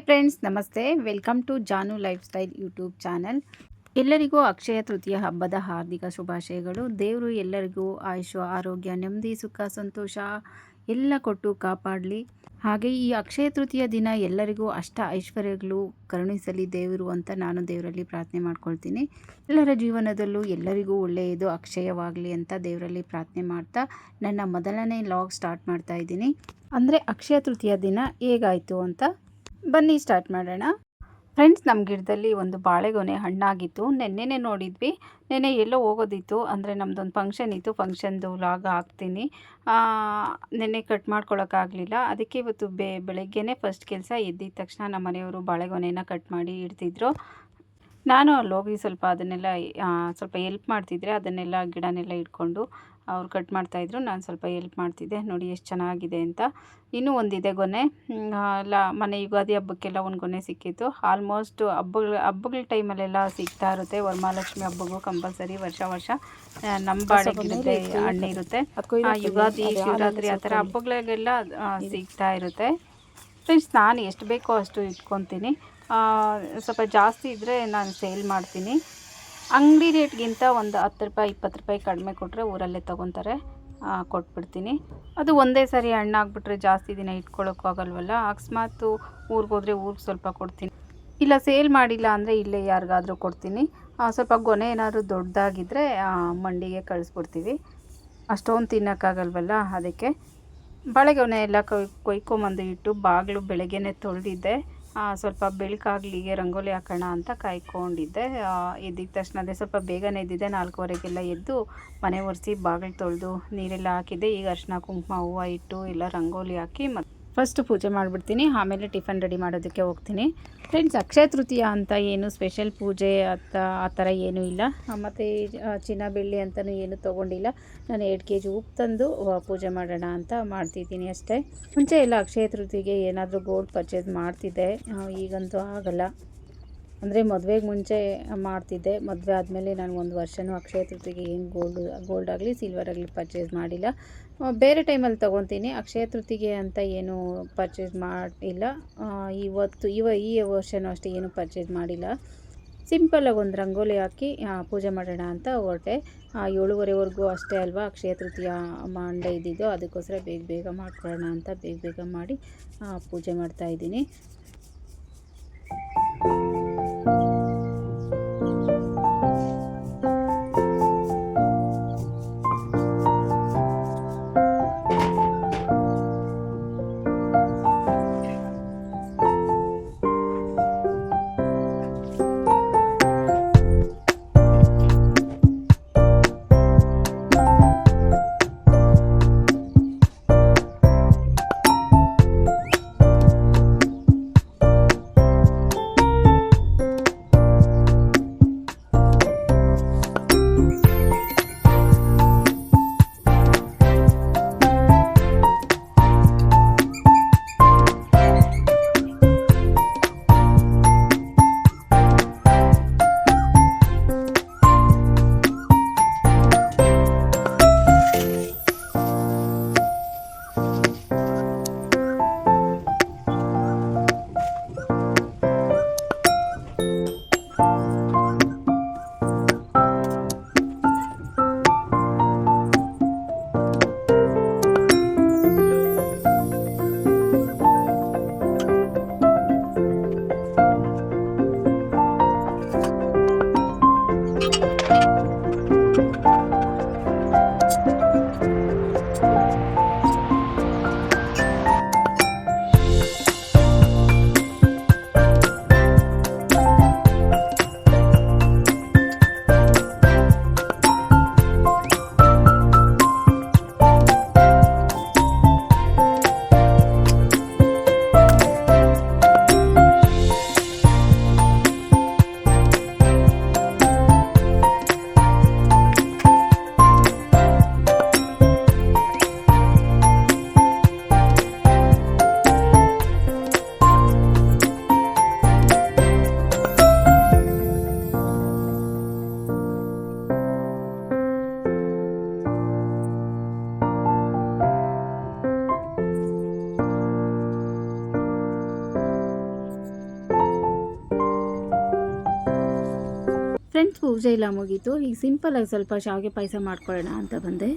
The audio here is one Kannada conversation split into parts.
ಫ್ರೆಂಡ್ಸ್, ನಮಸ್ತೆ. Welcome to Janu life style YouTube channel. ಎಲ್ಲರಿಗೂ ಅಕ್ಷಯ ತೃತೀಯ ಹಬ್ಬದ ಹಾರ್ದಿಕ ಶುಭಾಶಯಗಳು. ದೇವರು ಎಲ್ಲರಿಗೂ ಆಯುಷ್ಯ, ಆರೋಗ್ಯ, ನೆಮ್ಮದಿ, ಸುಖ, ಸಂತೋಷ ಎಲ್ಲ ಕೊಟ್ಟು ಕಾಪಾಡಲಿ. ಹಾಗೆ ಈ ಅಕ್ಷಯ ತೃತೀಯ ದಿನ ಎಲ್ಲರಿಗೂ ಅಷ್ಟ ಐಶ್ವರ್ಯಗಳು ಕರುಣಿಸಲಿ ದೇವರು ಅಂತ ನಾನು ದೇವರಲ್ಲಿ ಪ್ರಾರ್ಥನೆ ಮಾಡ್ಕೊಳ್ತೀನಿ. ಎಲ್ಲರ ಜೀವನದಲ್ಲೂ ಎಲ್ಲರಿಗೂ ಒಳ್ಳೆಯದು ಅಕ್ಷಯವಾಗಲಿ ಅಂತ ದೇವರಲ್ಲಿ ಪ್ರಾರ್ಥನೆ ಮಾಡ್ತಾ ನನ್ನ ಮೊದಲನೇ ಲಾಗ್ ಸ್ಟಾರ್ಟ್ ಮಾಡ್ತಾ ಇದ್ದೀನಿ. ಅಂದರೆ ಅಕ್ಷಯ ತೃತೀಯ ದಿನ ಹೇಗಾಯಿತು ಅಂತ ಬನ್ನಿ ಸ್ಟಾರ್ಟ್ ಮಾಡೋಣ. ಫ್ರೆಂಡ್ಸ್, ನಮ್ಮ ಗಿಡದಲ್ಲಿ ಒಂದು ಬಾಳೆಗೊನೆ ಹಣ್ಣಾಗಿತ್ತು. ನೆನ್ನೆನೇ ನೋಡಿದ್ವಿ. ನೆನ್ನೆ ಎಲ್ಲೋ ಹೋಗೋದಿತ್ತು, ಅಂದರೆ ನಮ್ಮದೊಂದು ಫಂಕ್ಷನ್ ಇತ್ತು. ಫಂಕ್ಷನ್ದು ಲಾಗ್ ಹಾಕ್ತೀನಿ. ನೆನ್ನೆ ಕಟ್ ಮಾಡ್ಕೊಳಕ್ಕಾಗಲಿಲ್ಲ. ಅದಕ್ಕೆ ಇವತ್ತು ಬೆಳಗ್ಗೆನೇ ಫಸ್ಟ್ ಕೆಲಸ ಎದ್ದಿದ ತಕ್ಷಣ ನಮ್ಮ ಮನೆಯವರು ಬಾಳೆಗೊನೆನ ಕಟ್ ಮಾಡಿ ಇಡ್ತಿದ್ರು. ನಾನು ಅಲ್ಲಿ ಹೋಗಿ ಸ್ವಲ್ಪ ಅದನ್ನೆಲ್ಲ ಸ್ವಲ್ಪ ಎಲ್ಪ್ ಮಾಡ್ತಿದ್ದೆ. ಅದನ್ನೆಲ್ಲ ಗಿಡನೆಲ್ಲ ಇಟ್ಕೊಂಡು ಅವ್ರು ಕಟ್ ಮಾಡ್ತಾಯಿದ್ರು, ನಾನು ಸ್ವಲ್ಪ ಎಲ್ಪ್ ಮಾಡ್ತಿದ್ದೆ. ನೋಡಿ ಎಷ್ಟು ಚೆನ್ನಾಗಿದೆ ಅಂತ. ಇನ್ನೂ ಒಂದಿದೆ ಗೊನೆ. ಎಲ್ಲ ಮನೆ ಯುಗಾದಿ ಹಬ್ಬಕ್ಕೆಲ್ಲ ಒಂದು ಗೊನೆ ಸಿಕ್ಕಿತ್ತು. ಆಲ್ಮೋಸ್ಟ್ ಹಬ್ಬಗಳ ಟೈಮಲ್ಲೆಲ್ಲ ಸಿಗ್ತಾ ಇರುತ್ತೆ. ವರಮಹಾಲಕ್ಷ್ಮಿ ಹಬ್ಬಗೂ ಕಂಪಲ್ಸರಿ ವರ್ಷ ನಮ್ಮ ಬಾಳೆಗಿರುತ್ತೆ, ಹಣ್ಣು ಇರುತ್ತೆ. ಯುಗಾದಿ, ಶಿವರಾತ್ರಿ ಆ ಥರ ಹಬ್ಬಗಳಿಗೆಲ್ಲ ಸಿಗ್ತಾ ಇರುತ್ತೆ. ಫ್ರೆಂಡ್ಸ್, ನಾನು ಎಷ್ಟು ಬೇಕೋ ಅಷ್ಟು ಇಟ್ಕೊತೀನಿ. ಸ್ವಲ್ಪ ಜಾಸ್ತಿ ಇದ್ದರೆ ನಾನು ಸೇಲ್ ಮಾಡ್ತೀನಿ. ಅಂಗಡಿ ರೇಟ್ಗಿಂತ ಒಂದು 10 ರೂಪಾಯಿ 20 ರೂಪಾಯಿ ಕಡಿಮೆ ಕೊಟ್ಟರೆ ಊರಲ್ಲೇ ತೊಗೊತಾರೆ, ಕೊಟ್ಬಿಡ್ತೀನಿ. ಅದು ಒಂದೇ ಸಾರಿ ಹಣ್ಣಾಗ್ಬಿಟ್ರೆ ಜಾಸ್ತಿ ದಿನ ಇಟ್ಕೊಳ್ಳೋಕ್ಕೂ ಆಗಲ್ವಲ್ಲ. ಅಕಸ್ಮಾತು ಊರಿಗೆ ಹೋದರೆ ಊರಿಗೆ ಸ್ವಲ್ಪ ಕೊಡ್ತೀನಿ, ಇಲ್ಲ ಸೇಲ್ ಮಾಡಿಲ್ಲ ಅಂದರೆ ಇಲ್ಲೇ ಯಾರಿಗಾದರೂ ಕೊಡ್ತೀನಿ. ಸ್ವಲ್ಪ ಗೊನೆ ಏನಾದರೂ ದೊಡ್ಡದಾಗಿದ್ದರೆ ಮಂಡಿಗೆ ಕಳಿಸ್ಬಿಡ್ತೀವಿ. ಅಷ್ಟೊಂದು ತಿನ್ನೋಕ್ಕಾಗಲ್ವಲ್ಲ, ಅದಕ್ಕೆ ಬಾಳೆಗೊನೆ ಎಲ್ಲ ಕೊಯ್ಕೊಂಬಂದು ಇಟ್ಟು ಬಾಗಿಲು ಬೆಳಗ್ಗೆನೇ ತೊಳೆದಿದ್ದೆ. ಸ್ವಲ್ಪ ಬೆಳಕಾಗಲಿಗೆ ರಂಗೋಲಿ ಹಾಕೋಣ ಅಂತ ಕಾಯ್ಕೊಂಡಿದ್ದೆ. ಎದ್ದಿದ ತಕ್ಷಣ ಅದೇ ಸ್ವಲ್ಪ ಬೇಗನೆ ಎದ್ದಿದ್ದೆ. 4:15ಗೆಲ್ಲ ಎದ್ದು ಮನೆ ಒರೆಸಿ ಬಾಗಿಲು ತೊಳೆದು ನೀರೆಲ್ಲ ಹಾಕಿದ್ದೆ. ಈಗ ಅರಿಶಿನ ಕುಂಕುಮ ಹೂವು ಇಟ್ಟು ಎಲ್ಲ ರಂಗೋಲಿ ಹಾಕಿ ಫಸ್ಟ್ ಪೂಜೆ ಮಾಡಿಬಿಡ್ತೀನಿ. ಆಮೇಲೆ ಟಿಫನ್ ರೆಡಿ ಮಾಡೋದಕ್ಕೆ ಹೋಗ್ತೀನಿ. ಫ್ರೆಂಡ್ಸ್, ಅಕ್ಷಯ ತೃತೀಯ ಅಂತ ಏನು ಸ್ಪೆಷಲ್ ಪೂಜೆ ಆ ಥರ ಏನೂ ಇಲ್ಲ. ಮತ್ತು ಚಿನ್ನ ಬೆಳ್ಳಿ ಅಂತಲೂ ಏನೂ ತೊಗೊಂಡಿಲ್ಲ. ನಾನು 2 kg ಉಪ್ಪು ತಂದು ಪೂಜೆ ಮಾಡೋಣ ಅಂತ ಮಾಡ್ತಿದ್ದೀನಿ ಅಷ್ಟೇ. ಮುಂಚೆ ಎಲ್ಲ ಅಕ್ಷಯ ತೃತೀಯಗೆ ಏನಾದರೂ ಗೋಲ್ಡ್ ಪರ್ಚೇಸ್ ಮಾಡ್ತಿದ್ದೆ. ಈಗಂತೂ ಆಗಲ್ಲ. ಅಂದರೆ ಮದುವೆಗೆ ಮುಂಚೆ ಮಾಡ್ತಿದ್ದೆ. ಮದುವೆ ಆದಮೇಲೆ ನಾನು 1 ವರ್ಷವೂ ಅಕ್ಷಯ ತೃತೀಯಗೆ ಏನು ಗೋಲ್ಡ್ ಆಗಲಿ ಸಿಲ್ವರ್ ಆಗಲಿ ಪರ್ಚೇಸ್ ಮಾಡಿಲ್ಲ. ಬೇರೆ ಟೈಮಲ್ಲಿ ತೊಗೊತೀನಿ. ಅಕ್ಷಯ ತೃತೀಯಗೆ ಅಂತ ಏನು ಪರ್ಚೇಸ್ ಮಾಡಿಲ್ಲ. ಈ ವರ್ಷವೂ ಅಷ್ಟೇ ಏನು ಪರ್ಚೇಸ್ ಮಾಡಿಲ್ಲ. ಸಿಂಪಲಾಗಿ ಒಂದು ರಂಗೋಲಿ ಹಾಕಿ ಪೂಜೆ ಮಾಡೋಣ ಅಂತ ಹೊರಟೆ. 7:30ವರೆಗೂ ಅಷ್ಟೇ ಅಲ್ವಾ ಅಕ್ಷಯ ತೃತೀಯ ಮಂಡೇ ಇದ್ದಿದ್ದು. ಅದಕ್ಕೋಸ್ಕರ ಬೇಗ ಮಾಡ್ಕೊಳ್ಳೋಣ ಅಂತ ಬೇಗ ಮಾಡಿ ಪೂಜೆ ಮಾಡ್ತಾಯಿದ್ದೀನಿ. ಫ್ರೆಂಡ್ಸ್ ಪೂಜೆ ಎಲ್ಲ ಮುಗೀತು. ಈಗ ಸಿಂಪಲಾಗಿ ಸ್ವಲ್ಪ ಶಾವಿಗೆ ಪಾಯಸ ಮಾಡ್ಕೊಳ್ಳೋಣ ಅಂತ ಬಂದೆ.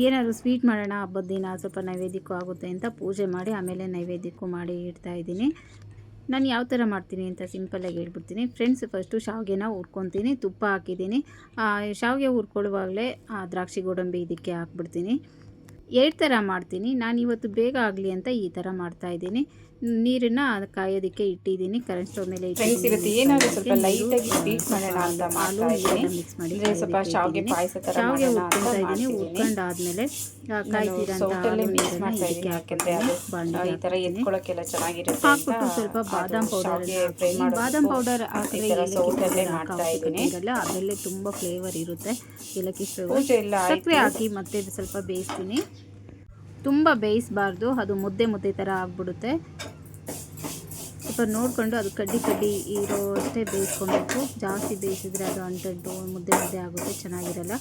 ಏನಾದರೂ ಸ್ವೀಟ್ ಮಾಡೋಣ ಹಬ್ಬದ ದಿನ, ಸ್ವಲ್ಪ ನೈವೇದ್ಯಕ್ಕೂ ಆಗುತ್ತೆ ಅಂತ ಪೂಜೆ ಮಾಡಿ ಆಮೇಲೆ ನೈವೇದ್ಯಕ್ಕೂ ಮಾಡಿ ಇಡ್ತಾ ಇದ್ದೀನಿ. ನಾನು ಯಾವ ಥರ ಮಾಡ್ತೀನಿ ಅಂತ ಸಿಂಪಲ್ಲಾಗಿ ಹೇಳ್ಬಿಡ್ತೀನಿ. ಫ್ರೆಂಡ್ಸ್, ಫಸ್ಟು ಶಾವಿಗೆನ ಹುರ್ಕೊತೀನಿ, ತುಪ್ಪ ಹಾಕಿದ್ದೀನಿ. ಶಾವಿಗೆ ಹುರ್ಕೊಳ್ಳುವಾಗಲೇ ದ್ರಾಕ್ಷಿ ಗೋಡಂಬಿ ಇದಕ್ಕೆ ಹಾಕ್ಬಿಡ್ತೀನಿ. 2 ಥರ ಮಾಡ್ತೀನಿ. ನಾನು ಇವತ್ತು ಬೇಗ ಆಗಲಿ ಅಂತ ಈ ಥರ ಮಾಡ್ತಾಯಿದ್ದೀನಿ. ನೀರನ್ನು ಕಾಯೋದಕ್ಕೆ ಇಟ್ಟಿದ್ದೀನಿ, ಕರೆಂಟ್ ಸ್ಟವ್ ಮೇಲೆ ಫ್ರೆಂಡ್ಸ್, ಇವತ್ತು ಏನಾದರೂ ಸ್ವಲ್ಪ ಲೈಟಾಗಿ ಸ್ವೀಟ್ ಮಾಡೋಣ ಅಂತ ಮಾಡ್ತಾ ಇದ್ದೀನಿ. ಮಿಕ್ಸ್ ಮಾಡಿ ಸ್ವಲ್ಪ ಶಾವಿಗೆ ಪಾಯಸ ಥರ ಶಾವಿಗೆ ಮಾಡೋಣ ಅಂತ ಹುರ್ಕೊತಾ ಇದ್ದೀನಿ. ಮಾಡ್ತಿದ್ದೀನಿ. ಹುರ್ಕೊಂಡಾದ್ಮೇಲೆ ಕಾಯ್ತಿರೋಂಥ ಸೌಟಲ್ಲೇ ಮಿಕ್ಸ್ ನೀರನ್ನು ಮಾಡ್ತಾ ಇದಕ್ಕೆ ಇದ್ದೀನಿ, ಯಾಕೆಂದರೆ ಅದು ಬಾಣಲೆಗೆ ಈ ಥರ ಎತ್ಕೊಳ್ಳೋಕ್ಕೆಲ್ಲ ಚೆನ್ನಾಗಿರುತ್ತೆ ಅಂತ ಹಾಕ್ಬಿಟ್ಟು ಸ್ವಲ್ಪ ಬಾದಾಮ್ ಪೌಡರ್, ಫ್ರೈ ಬಾದಾಮ್ ಪೌಡರ್ ಈ ಹಾಕಿದ್ರೆ ಥರ ಏಲಕ್ಕಿ ಸೌಟಲ್ಲೇ ಪೌಡರ್ ಮಾಡ್ತಾ ಇದ್ದೀನಿ. ಇರಲ್ಲ, ಅದರಲ್ಲೇ ತುಂಬ ಫ್ಲೇವರ್ ಇರುತ್ತೆ. ಏಲಕ್ಕಿ ಫ್ಲೇವರ್. ಪೂಜೆ ಎಲ್ಲ ಸಕ್ಕರೆ ಆಯಿತು. ಹಾಕಿ ಮತ್ತೆ ಸ್ವಲ್ಪ ಬೇಯಿಸ್ತೀನಿ. ತುಂಬ ಬೇಯಿಸಬಾರ್ದು, ಅದು ಮುದ್ದೆ ಥರ ಆಗ್ಬಿಡುತ್ತೆ. ಸ್ವಲ್ಪ ನೋಡಿಕೊಂಡು ಅದು ಕಡ್ಡಿ ಇರೋ ಅಷ್ಟೇ ಬೇಯಿಸ್ಕೊಬೇಕು. ಜಾಸ್ತಿ ಬೇಯಿಸಿದ್ರೆ ಅದು ಅಂಟಂಟು ಮುದ್ದೆ ಆಗುತ್ತೆ, ಚೆನ್ನಾಗಿರಲ್ಲ.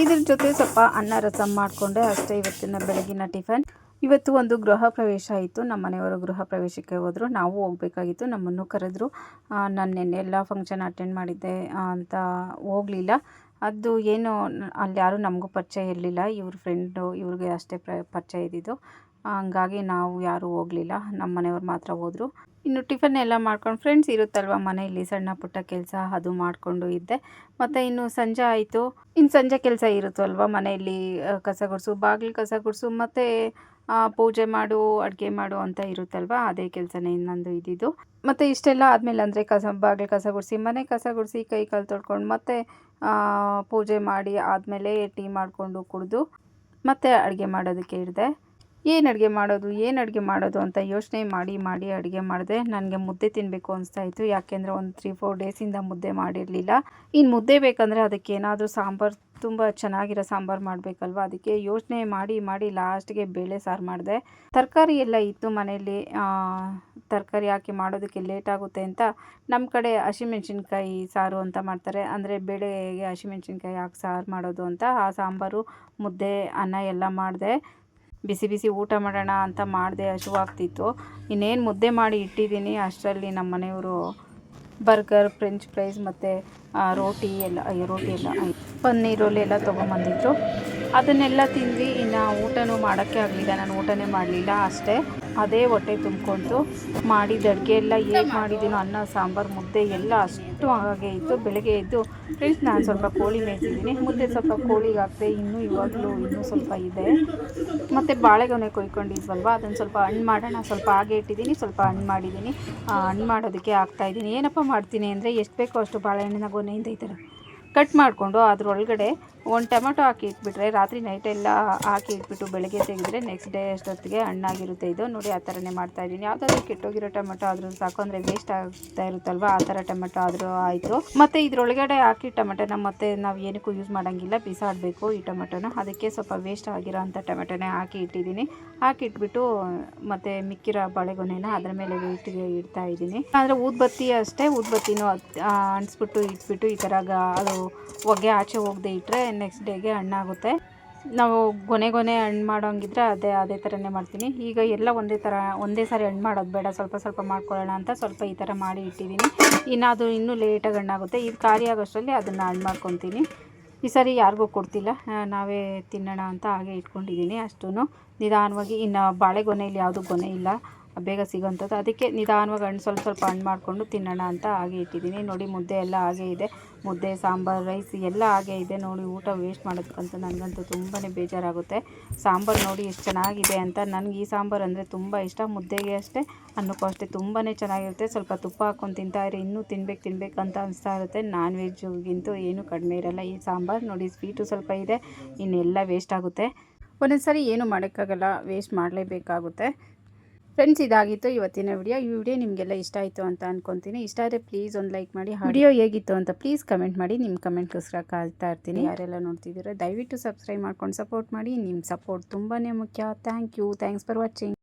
ಇದ್ರ ಜೊತೆ ಸ್ವಲ್ಪ ಅನ್ನ ರಸಂ ಮಾಡಿಕೊಂಡೆ ಅಷ್ಟೇ ಇವತ್ತಿನ ಬೆಳಗಿನ ಟಿಫನ್. ಇವತ್ತು ಒಂದು ಗೃಹ ಪ್ರವೇಶ ಇತ್ತು. ನಮ್ಮ ಮನೆಯವರು ಗೃಹ ಪ್ರವೇಶಕ್ಕೆ ಹೋದರು, ನಾವು ಹೋಗಬೇಕಾಗಿತ್ತು. ನಮ್ಮನ್ನು ಕರೆದ್ರು. ನಾನು ನೆನ್ನೆ ಎಲ್ಲ ಫಂಕ್ಷನ್ ಅಟೆಂಡ್ ಮಾಡಿದ್ದೆ ಅಂತ ಹೋಗಲಿಲ್ಲ. ಅದು ಏನು ಅಲ್ಲಿ ಯಾರೂ ನಮಗೂ ಪರಿಚಯ ಇರಲಿಲ್ಲ. ಇವ್ರ ಫ್ರೆಂಡು, ಇವ್ರಿಗೆ ಅಷ್ಟೇ ಪರಿಚಯ ಇದ್ದಿದ್ದು. ಹಂಗಾಗಿ ನಾವು ಯಾರೂ ಹೋಗಲಿಲ್ಲ, ನಮ್ಮ ಮನೆಯವ್ರು ಮಾತ್ರ ಹೋದರು. ಇನ್ನು ಟಿಫನ್ ಎಲ್ಲ ಮಾಡ್ಕೊಂಡು, ಫ್ರೆಂಡ್ಸ್ ಇರುತ್ತಲ್ವ ಮನೆಯಲ್ಲಿ ಸಣ್ಣ ಪುಟ್ಟ ಕೆಲಸ, ಅದು ಮಾಡಿಕೊಂಡು ಇದ್ದೆ. ಮತ್ತು ಇನ್ನು ಸಂಜೆ ಆಯಿತು. ಇನ್ನು ಸಂಜೆ ಕೆಲಸ ಇರುತ್ತಲ್ವ ಮನೆಯಲ್ಲಿ, ಕಸ ಗುಡಿಸು, ಬಾಗಿಲು ಕಸ ಗುಡಿಸು, ಮತ್ತು ಪೂಜೆ ಮಾಡು, ಅಡುಗೆ ಮಾಡು ಅಂತ ಇರುತ್ತಲ್ವ, ಅದೇ ಕೆಲಸನೇ ಇನ್ನೊಂದು ಇದ್ದಿದ್ದು. ಮತ್ತು ಇಷ್ಟೆಲ್ಲ ಆದಮೇಲೆ ಅಂದರೆ ಬಾಗಿಲು ಕಸ ಗುಡಿಸಿ, ಮನೆ ಕಸ ಗುಡಿಸಿ, ಕೈ ಕಾಲು ತೊಳ್ಕೊಂಡು, ಮತ್ತು ಪೂಜೆ ಮಾಡಿ ಆದಮೇಲೆ ಟೀ ಮಾಡಿಕೊಂಡು ಕುಡಿದು ಮತ್ತು ಅಡುಗೆ ಮಾಡೋದಕ್ಕೆ ಇಳಿದೆ. ಏನು ಅಡುಗೆ ಮಾಡೋದು ಅಂತ ಯೋಚನೆ ಮಾಡಿ ಅಡುಗೆ ಮಾಡಿದೆ. ನನಗೆ ಮುದ್ದೆ ತಿನ್ನಬೇಕು ಅನಿಸ್ತಾಯಿತ್ತು, ಯಾಕೆಂದರೆ ಒಂದು 3-4 ಡೇಸಿಂದ ಮುದ್ದೆ ಮಾಡಿರಲಿಲ್ಲ. ಇನ್ನು ಮುದ್ದೆ ಬೇಕಂದರೆ ಅದಕ್ಕೆ ಏನಾದರೂ ಸಾಂಬಾರು, ತುಂಬ ಚೆನ್ನಾಗಿರೋ ಸಾಂಬಾರು ಮಾಡಬೇಕಲ್ವ, ಅದಕ್ಕೆ ಯೋಚನೆ ಮಾಡಿ ಲಾಸ್ಟಿಗೆ ಬೇಳೆ ಸಾರು ಮಾಡಿದೆ. ತರಕಾರಿ ಎಲ್ಲ ಇತ್ತು ಮನೆಯಲ್ಲಿ, ತರಕಾರಿ ಹಾಕಿ ಮಾಡೋದಕ್ಕೆ ಲೇಟ್ ಆಗುತ್ತೆ ಅಂತ ನಮ್ಮ ಕಡೆ ಹಸಿಮೆಣ್ಸಿನ್ಕಾಯಿ ಸಾರು ಅಂತ ಮಾಡ್ತಾರೆ. ಅಂದರೆ ಬೇಳೆಗೆ ಹಸಿಮೆಣ್ಸಿನ್ಕಾಯಿ ಹಾಕಿ ಸಾರು ಮಾಡೋದು ಅಂತ. ಆ ಸಾಂಬಾರು, ಮುದ್ದೆ, ಅನ್ನ ಎಲ್ಲ ಮಾಡಿದೆ. ಬಿಸಿ ಊಟ ಮಾಡೋಣ ಅಂತ ಮಾಡಿದೆ, ಹಸಿವಾಗ್ತಿತ್ತು. ಇನ್ನೇನು ಮುದ್ದೆ ಮಾಡಿ ಇಟ್ಟಿದ್ದೀನಿ ಅಷ್ಟರಲ್ಲಿ ನಮ್ಮ ಮನೆಯವರು ಬರ್ಗರ್, ಫ್ರೆಂಚ್ ಫ್ರೈಸ್ ಮತ್ತು ರೋಟಿ ಎಲ್ಲ ಪನ್ನೀರ್ ರೋಲ್ ಎಲ್ಲ ತೊಗೊಂಬಂದಿದ್ರು. ಅದನ್ನೆಲ್ಲ ತಿಂದ್ವಿ. ಇನ್ನು ಊಟನೂ ಮಾಡೋಕ್ಕೆ ಆಗಲಿಲ್ಲ, ನಾನು ಊಟನೇ ಮಾಡಲಿಲ್ಲ. ಅಷ್ಟೇ ಅದೇ ಹೊಟ್ಟೆ ತುಂಬಿಕೊಂಡು ಮಾಡಿದ ಅಡುಗೆ ಎಲ್ಲ ಹೇಗೆ ಮಾಡಿದ್ದೀನೋ, ಅನ್ನ ಸಾಂಬಾರು ಮುದ್ದೆ ಎಲ್ಲ ಅಷ್ಟು ಹಾಗೆ ಇತ್ತು. ಬೆಳಗ್ಗೆ ಎದ್ದು ಫ್ರೆಂಡ್ಸ್ ನಾನು ಸ್ವಲ್ಪ ಕೋಳಿ ಮೇಯಿಸಿದ್ದೀನಿ, ಮುದ್ದೆ ಸ್ವಲ್ಪ ಕೋಳಿಗೆ ಹಾಕಿದೆ. ಇವಾಗಲೂ ಸ್ವಲ್ಪ ಇದೆ. ಮತ್ತು ಬಾಳೆಗೊನೆ ಕೊಯ್ಕೊಂಡಿದ್ವಲ್ವ, ಅದನ್ನು ಸ್ವಲ್ಪ ಹಣ್ಣು ಮಾಡೋಣ, ಸ್ವಲ್ಪ ಹಾಗೆ ಇಟ್ಟಿದ್ದೀನಿ, ಸ್ವಲ್ಪ ಹಣ್ಣು ಮಾಡಿದ್ದೀನಿ. ಹಣ್ಣು ಮಾಡೋದಕ್ಕೆ ಹಾಕ್ತಾಯಿದ್ದೀನಿ. ಏನಪ್ಪ ಮಾಡ್ತೀನಿ ಅಂದರೆ, ಎಷ್ಟು ಬೇಕೋ ಅಷ್ಟು ಬಾಳೆಹಣ್ಣಿನ ಗೊನೆಯಿಂದ ಈ ಥರ ಕಟ್ ಮಾಡಿಕೊಂಡು ಅದರೊಳಗಡೆ ಒಂದು ಟೊಮೆಟೊ ಹಾಕಿ ಇಟ್ಬಿಟ್ರೆ, ರಾತ್ರಿ ನೈಟೆಲ್ಲ ಹಾಕಿ ಇಟ್ಬಿಟ್ಟು ಬೆಳಗ್ಗೆ ತೆಗೆದ್ರೆ ನೆಕ್ಸ್ಟ್ ಡೇ ಅಷ್ಟೊತ್ತಿಗೆ ಹಣ್ಣಾಗಿರುತ್ತೆ. ಇದು ನೋಡಿ, ಆ ಥರನೇ ಮಾಡ್ತಾಯಿದ್ದೀನಿ. ಯಾವುದಾದ್ರೂ ಕೆಟ್ಟೋಗಿರೋ ಟೊಮೆಟೊ ಆದರೂ ಸಾಕು, ಅಂದರೆ ವೇಸ್ಟ್ ಆಗ್ತಾ ಇರುತ್ತಲ್ವ, ಆ ಥರ ಟೊಮೆಟೊ ಆದರೂ ಆಯಿತು. ಮತ್ತು ಇದರೊಳಗಡೆ ಹಾಕಿ ಟೊಮೆಟೊನ ಮತ್ತೆ ನಾವು ಏನಕ್ಕೂ ಯೂಸ್ ಮಾಡೋಂಗಿಲ್ಲ, ಬಿಸಾಡಬೇಕು ಈ ಟೊಮೆಟೊನ. ಅದಕ್ಕೆ ಸ್ವಲ್ಪ ವೇಸ್ಟ್ ಆಗಿರೋ ಅಂಥ ಟೊಮೆಟೊನೇ ಹಾಕಿ ಇಟ್ಟಿದ್ದೀನಿ. ಹಾಕಿ ಇಟ್ಬಿಟ್ಟು ಮತ್ತು ಮಿಕ್ಕಿರೋ ಬಾಳೆಗೊನೆನ ಅದರ ಮೇಲೆ ವೇಟಿಗೆ ಇಡ್ತಾಯಿದ್ದೀನಿ. ಅಂದರೆ ಊದ್ಬತ್ತಿ ಅಷ್ಟೇ, ಊದ್ಬತ್ತಿನೂ ಅಂಟಿಸ್ಬಿಟ್ಟು ಇಟ್ಬಿಟ್ಟು ಈ ಥರ ಅದು ಹೊಗೆ ಆಚೆ ಹೋಗದೆ ಇಟ್ಟರೆ ನೆಕ್ಸ್ಟ್ ಡೇಗೆ ಹಣ್ಣಾಗುತ್ತೆ. ನಾವು ಗೊನೆ ಹಣ್ಣು ಮಾಡೋಂಗಿದ್ರೆ ಅದೇ ಥರನೇ ಮಾಡ್ತೀನಿ. ಈಗ ಎಲ್ಲ ಒಂದೇ ಸಾರಿ ಹಣ್ಣು ಮಾಡೋದು ಬೇಡ, ಸ್ವಲ್ಪ ಮಾಡ್ಕೊಳ್ಳೋಣ ಅಂತ ಸ್ವಲ್ಪ ಈ ಥರ ಮಾಡಿ ಇಟ್ಟಿದ್ದೀನಿ. ಅದು ಇನ್ನೂ ಲೇಟಾಗಿ ಹಣ್ಣಾಗುತ್ತೆ. ಇದು ಖಾಲಿ ಆಗೋಷ್ಟರಲ್ಲಿ ಅದನ್ನು ಹಣ್ಣು ಮಾಡ್ಕೊತೀನಿ. ಈ ಸಾರಿ ಯಾರಿಗೂ ಕೊಡ್ತಿಲ್ಲ, ನಾವೇ ತಿನ್ನೋಣ ಅಂತ ಹಾಗೆ ಇಟ್ಕೊಂಡಿದ್ದೀನಿ. ಅಷ್ಟೂ ನಿಧಾನವಾಗಿ. ಇನ್ನು ಬಾಳೆಗೊನೆಯಲ್ಲಿ ಯಾವುದೂ ಗೊನೆ ಇಲ್ಲ, ಬೇಗ ಸಿಗೋಂಥದ್ದು. ಅದಕ್ಕೆ ನಿಧಾನವಾಗಿ ಹಣ್ಣು ಸ್ವಲ್ಪ ಹಣ್ಣು ಮಾಡಿಕೊಂಡು ತಿನ್ನೋಣ ಅಂತ ಹಾಗೆ ಇಟ್ಟಿದ್ದೀನಿ. ನೋಡಿ, ಮುದ್ದೆ ಎಲ್ಲ ಹಾಗೆ ಇದೆ. ಮುದ್ದೆ, ಸಾಂಬಾರು, ರೈಸ್ ಎಲ್ಲ ಹಾಗೆ ಇದೆ. ನೋಡಿ, ಊಟ ವೇಸ್ಟ್ ಮಾಡೋದಕ್ಕಂತ ನನಗಂತೂ ತುಂಬಾ ಬೇಜಾರಾಗುತ್ತೆ. ಸಾಂಬಾರು ನೋಡಿ ಎಷ್ಟು ಚೆನ್ನಾಗಿದೆ ಅಂತ. ನನಗೆ ಈ ಸಾಂಬಾರು ಅಂದರೆ ತುಂಬ ಇಷ್ಟ. ಮುದ್ದೆಗೆ ಅಷ್ಟೇ, ಅನ್ನಕ್ಕೂ ಅಷ್ಟೇ ತುಂಬಾ ಚೆನ್ನಾಗಿರುತ್ತೆ. ಸ್ವಲ್ಪ ತುಪ್ಪ ಹಾಕ್ಕೊಂಡು ತಿಂತಾಯಿದ್ರೆ ಇನ್ನೂ ತಿನ್ಬೇಕು ಅಂತ ಅನಿಸ್ತಾ ಇರುತ್ತೆ. ನಾನ್ ವೆಜ್ಗಿಂತೂ ಏನೂ ಕಡಿಮೆ ಇರಲ್ಲ ಈ ಸಾಂಬಾರು. ನೋಡಿ, ಸ್ವೀಟು ಸ್ವಲ್ಪ ಇದೆ, ಇನ್ನೆಲ್ಲ ವೇಸ್ಟ್ ಆಗುತ್ತೆ. ಒಂದೊಂದು ಸಾರಿ ಏನೂ ಮಾಡೋಕ್ಕಾಗಲ್ಲ, ವೇಸ್ಟ್ ಮಾಡಲೇಬೇಕಾಗುತ್ತೆ. ಫ್ರೆಂಡ್ಸ್, ಇದಾಗಿತ್ತು ಇವತ್ತಿನ ವಿಡಿಯೋ. ಈ ವಿಡಿಯೋ ನಿಮಗೆಲ್ಲ ಇಷ್ಟ ಆಯಿತು ಅಂತ ಅಂದ್ಕೊತೀನಿ. ಇಷ್ಟ ಆದರೆ ಪ್ಲೀಸ್ ಒಂದು ಲೈಕ್ ಮಾಡಿ. ವಿಡಿಯೋ ಹೇಗಿತ್ತು ಅಂತ ಪ್ಲೀಸ್ ಕಮೆಂಟ್ ಮಾಡಿ. ನಿಮ್ಮ ಕಮೆಂಟ್ಗೋಸ್ಕರ ಕಾಯ್ತಾ ಇರ್ತೀನಿ. ಯಾರೆಲ್ಲ ನೋಡ್ತಿದ್ದೀರೋ ದಯವಿಟ್ಟು ಸಬ್ಸ್ಕ್ರೈಬ್ ಮಾಡ್ಕೊಂಡು ಸಪೋರ್ಟ್ ಮಾಡಿ. ನಿಮ್ಮ ಸಪೋರ್ಟ್ ತುಂಬಾ ಮುಖ್ಯ. Thanks for watching.